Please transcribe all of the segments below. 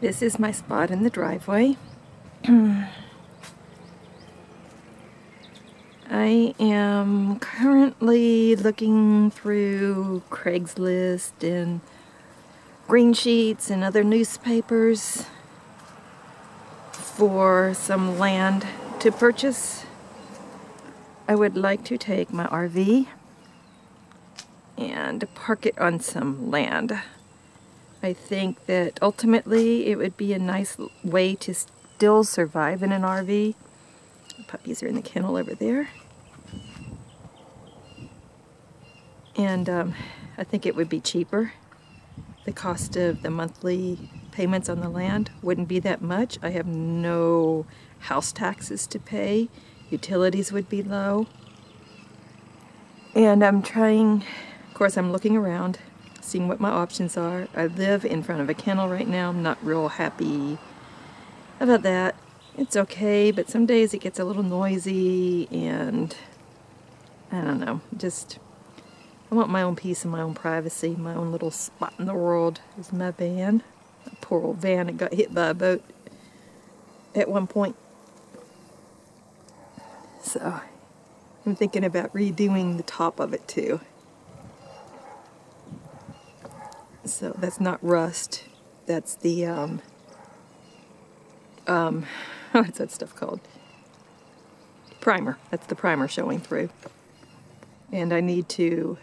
This is my spot in the driveway. I am currently looking through Craigslist and Green Sheets and other newspapers for some land to purchase. I would like to take my RV and park it on some land. I think that ultimately it would be a nice way to still survive in an RV. The puppies are in the kennel over there. And I think it would be cheaper. The cost of the monthly payments on the land wouldn't be that much. I have no house taxes to pay. Utilities would be low. And I'm trying, of course I'm looking around, seeing what my options are. I live in front of a kennel right now. I'm not real happy about that. It's okay, but some days it gets a little noisy and I don't know, just I want my own peace and my own privacy, my own little spot in the world. Is my van. A poor old van that got hit by a boat at one point. So I'm thinking about redoing the top of it too. So that's not rust. That's the what's that stuff called? Primer. That's the primer showing through. And I need to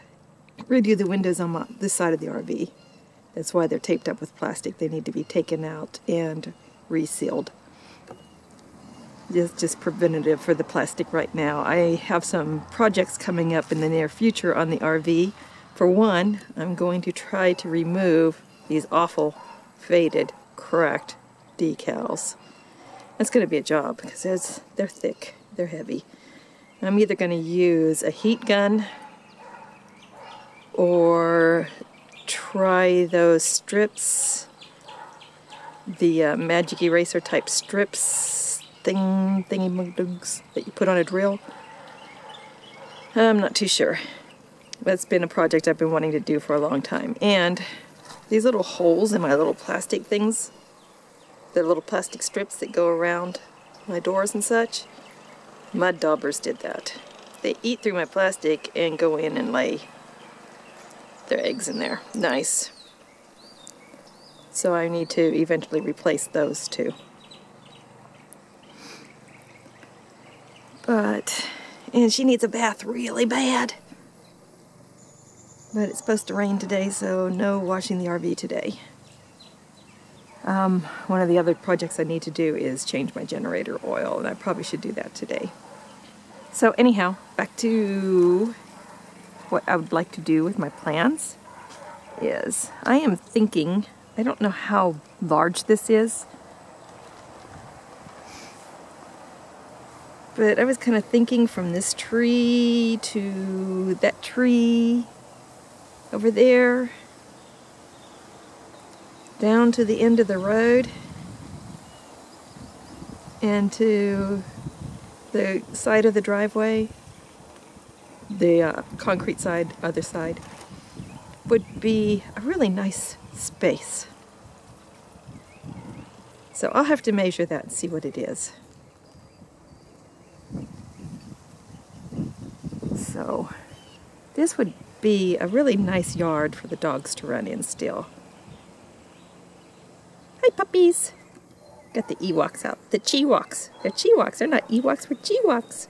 redo the windows on this side of the RV. That's why they're taped up with plastic. They need to be taken out and resealed. Just preventative for the plastic right now. I have some projects coming up in the near future on the RV. For one, I'm going to try to remove these awful, faded, cracked decals. That's going to be a job because they're thick, they're heavy. I'm either going to use a heat gun or try those strips, the magic eraser type strips, thingy-madoos that you put on a drill. I'm not too sure. That's been a project I've been wanting to do for a long time. And these little holes in my little plastic things, the little plastic strips that go around my doors and such, mud daubers did that. They eat through my plastic and go in and lay their eggs in there. Nice. So I need to eventually replace those too. And she needs a bath really bad. But it's supposed to rain today, so no washing the RV today. One of the other projects I need to do is change my generator oil, and I probably should do that today. So anyhow, back to what I would like to do with my plans is I am thinking, I don't know how large this is, but I was kind of thinking from this tree to that tree over there, down to the end of the road, and to the side of the driveway, the concrete side, other side, would be a really nice space. So I'll have to measure that and see what it is. So this would be a really nice yard for the dogs to run in still. Hi puppies! Got the Ewoks out. The Chiwoks. They're Chiwoks. They're not Ewoks, we're Chiwoks.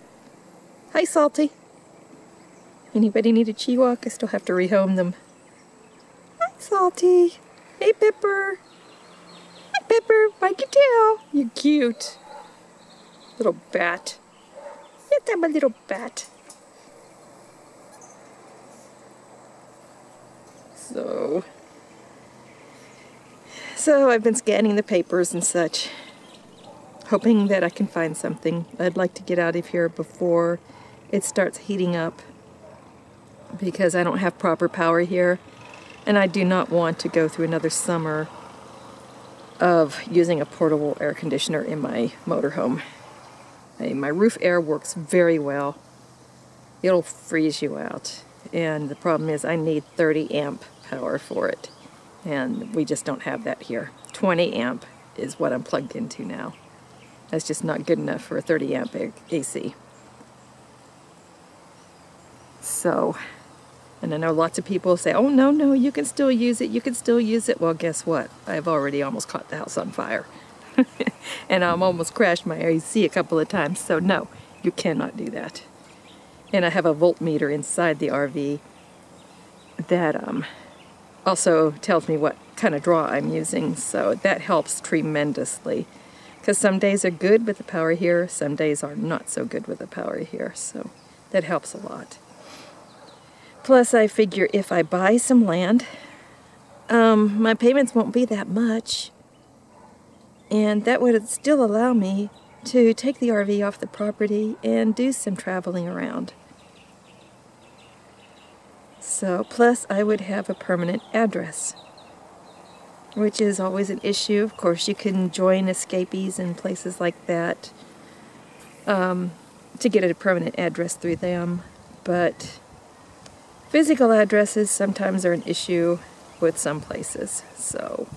Hi Salty. Anybody need a Chiwok? I still have to rehome them. Hi Salty. Hey Pepper. Hi Pepper. Why'd you tell? You're cute. Little bat. Yes, I'm a little bat. So I've been scanning the papers and such, hoping that I can find something. I'd like to get out of here before it starts heating up because I don't have proper power here, and I do not want to go through another summer of using a portable air conditioner in my motorhome. My roof air works very well. It'll freeze you out, and the problem is I need 30 amp power for it, and we just don't have that here. 20 amp is what I'm plugged into now. That's just not good enough for a 30 amp AC. So, and I know lots of people say, oh no, no, you can still use it, you can still use it. Well, guess what? I've already almost caught the house on fire. And I've almost crashed my AC a couple of times, so no, you cannot do that. And I have a voltmeter inside the RV that also tells me what kind of draw I'm using, so that helps tremendously. Because some days are good with the power here, some days are not so good with the power here, so that helps a lot. Plus, I figure if I buy some land, my payments won't be that much, and that would still allow me to take the RV off the property and do some traveling around. So, plus I would have a permanent address, which is always an issue. Of course, you can join escapees and places like that to get a permanent address through them, but physical addresses sometimes are an issue with some places. So,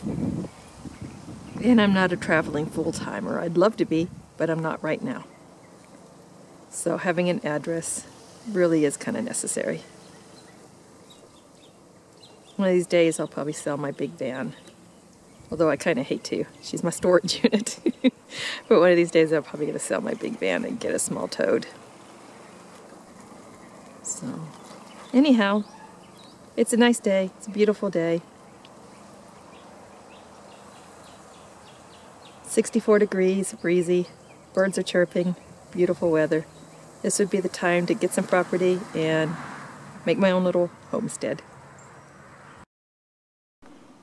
and I'm not a traveling full-timer. I'd love to be, but I'm not right now. So having an address really is kind of necessary. One of these days I'll probably sell my big van. Although I kind of hate to. She's my storage unit. But one of these days I'm probably going to sell my big van and get a small Toad. So, anyhow, it's a nice day. It's a beautiful day. 64 degrees, breezy, birds are chirping, beautiful weather. This would be the time to get some property and make my own little homestead.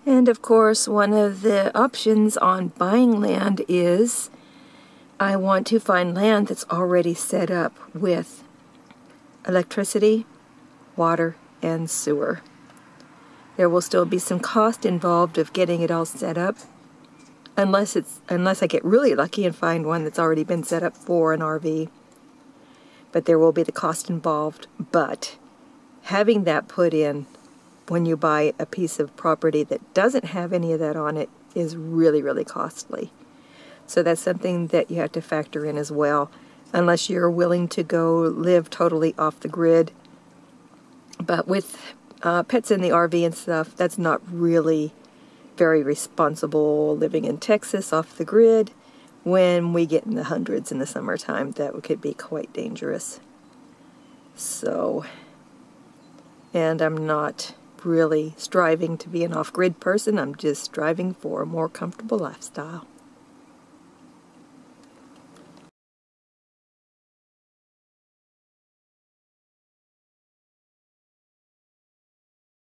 And of course, one of the options on buying land is I want to find land that's already set up with electricity, water, and sewer. There will still be some cost involved of getting it all set up, unless I get really lucky and find one that's already been set up for an RV. But there will be the cost involved. But having that put in when you buy a piece of property that doesn't have any of that on it is really, really costly. So that's something that you have to factor in as well, unless you're willing to go live totally off the grid. But with pets in the RV and stuff, that's not really very responsible living in Texas off the grid. When we get in the hundreds in the summertime, that could be quite dangerous. So, and I'm not really striving to be an off-grid person. I'm just striving for a more comfortable lifestyle.